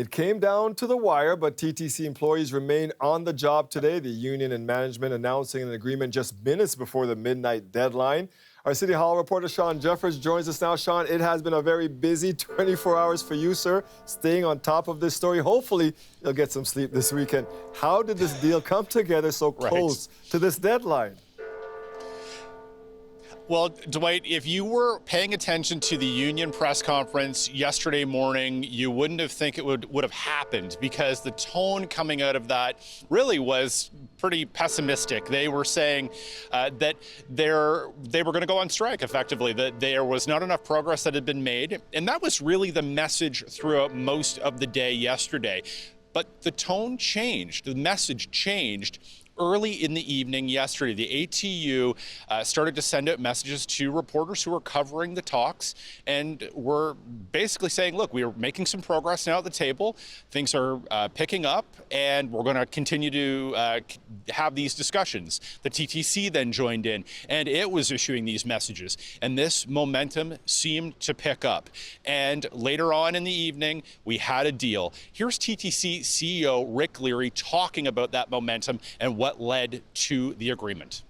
It came down to the wire, but TTC employees remain on the job today. The union and management announcing an agreement just minutes before the midnight deadline. Our City Hall reporter Shawn Jeffords joins us now. Shawn, it has been a very busy 24 hours for you, sir, staying on top of this story. Hopefully, you'll get some sleep this weekend. How did this deal come together so close to this deadline? Well, Dwight, if you were paying attention to the union press conference yesterday morning, you wouldn't have think it would have happened, because the tone coming out of that really was pretty pessimistic. They were saying that they were going to go on strike, effectively, that there was not enough progress that had been made. And that was really the message throughout most of the day yesterday. But the tone changed, the message changed early in the evening yesterday. The ATU started to send out messages to reporters who were covering the talks, and were basically saying, look, we are making some progress now at the table. Things are picking up, and we're going to continue to have these discussions. The TTC then joined in, and it was issuing these messages. And this momentum seemed to pick up. And later on in the evening, we had a deal. Here's TTC CEO Rick Leary talking about that momentum and what led to the agreement.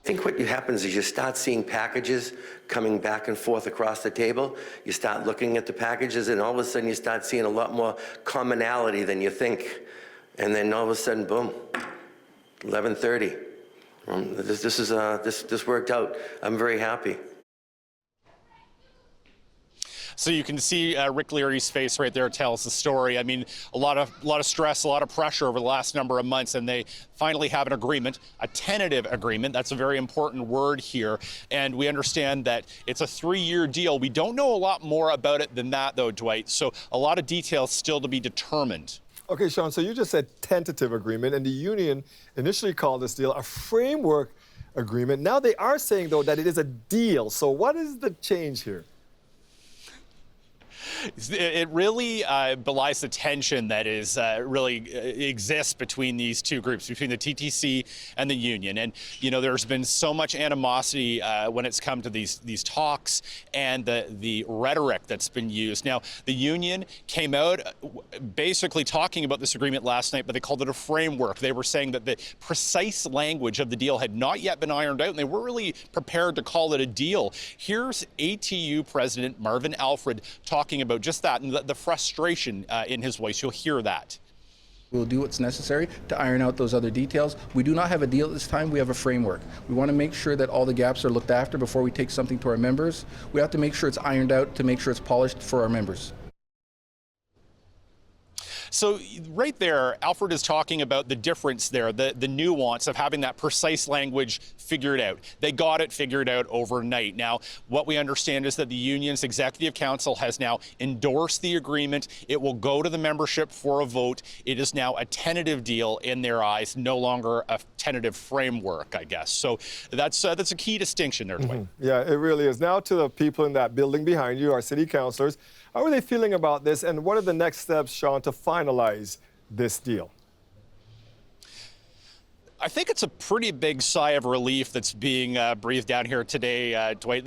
I think what happens is you start seeing packages coming back and forth across the table. You start looking at the packages, and all of a sudden you start seeing a lot more commonality than you think. And then all of a sudden, boom, 11:30. This worked out. I'm very happy. So you can see Rick Leary's face right there tells the story. I mean, a lot of stress, a lot of pressure over the last number of months, and they finally have an agreement, a tentative agreement. That's a very important word here. And we understand that it's a 3-year deal. We don't know a lot more about it than that, though, Dwight. So a lot of details still to be determined. Okay, Shawn, so you just said tentative agreement, and the union initially called this deal a framework agreement. Now they are saying, though, that it is a deal. So what is the change here? It really belies the tension that is really exists between these two groups, between the TTC and the union. And, you know, there's been so much animosity when it's come to these talks and the rhetoric that's been used. Now, the union came out basically talking about this agreement last night, but they called it a framework. They were saying that the precise language of the deal had not yet been ironed out, and they weren't really prepared to call it a deal. Here's ATU President Marvin Alfred talking about just that, and the frustration in his voice. You'll hear that. We'll do what's necessary to iron out those other details. We do not have a deal at this time. We have a framework. We want to make sure that all the gaps are looked after before we take something to our members. We have to make sure it's ironed out to make sure it's polished for our members. So right there, Alfred is talking about the difference there, the nuance of having that precise language figured out. They got it figured out overnight. Now, what we understand is that the union's executive council has now endorsed the agreement. It will go to the membership for a vote. It is now a tentative deal in their eyes, no longer a tentative framework, I guess. So that's a key distinction there, Dwight. Yeah, it really is. Now to the people in that building behind you, our city councilors. How are they feeling about this, and what are the next steps, Shawn, to finalize this deal? I think it's a pretty big sigh of relief that's being breathed down here today, Dwight.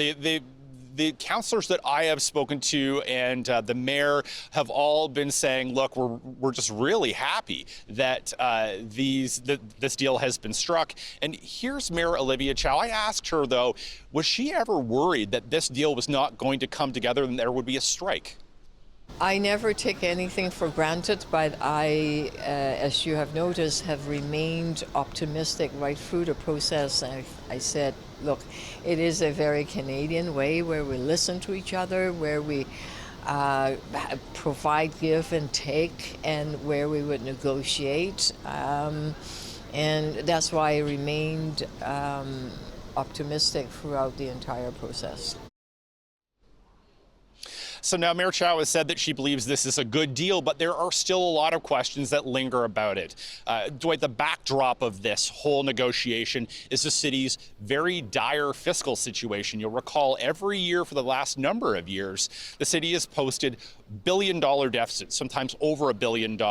The councillors that I have spoken to and the mayor have all been saying, look, we're just really happy that this deal has been struck. And here's Mayor Olivia Chow. I asked her, though, was she ever worried that this deal was not going to come together and there would be a strike? I never take anything for granted, but I, as you have noticed, have remained optimistic right through the process. I said, look, it is a very Canadian way where we listen to each other, where we provide give and take, and where we would negotiate. And that's why I remained optimistic throughout the entire process. So now Mayor Chow has said that she believes this is a good deal, but there are still a lot of questions that linger about it. Dwight, the backdrop of this whole negotiation is the city's very dire fiscal situation. You'll recall every year for the last number of years, the city has posted billion-dollar deficits, sometimes over $1 billion.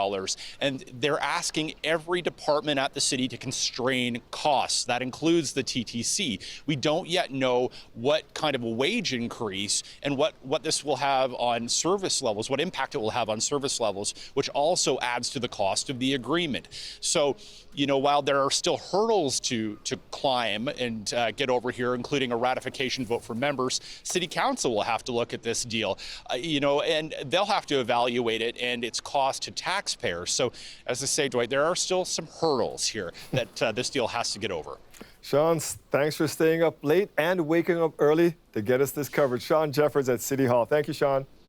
And they're asking every department at the city to constrain costs. That includes the TTC. We don't yet know what kind of a wage increase and what this will have on service levels, what impact it will have on service levels, which also adds to the cost of the agreement. So, while there are still hurdles to climb and get over here, including a ratification vote for members, City Council will have to look at this deal, and they'll have to evaluate it and its cost to taxpayers. So, as I say, Dwight, there are still some hurdles here that this deal has to get over. Shawn, thanks for staying up late and waking up early to get us this coverage. Shawn Jeffords at City Hall. Thank you, Shawn.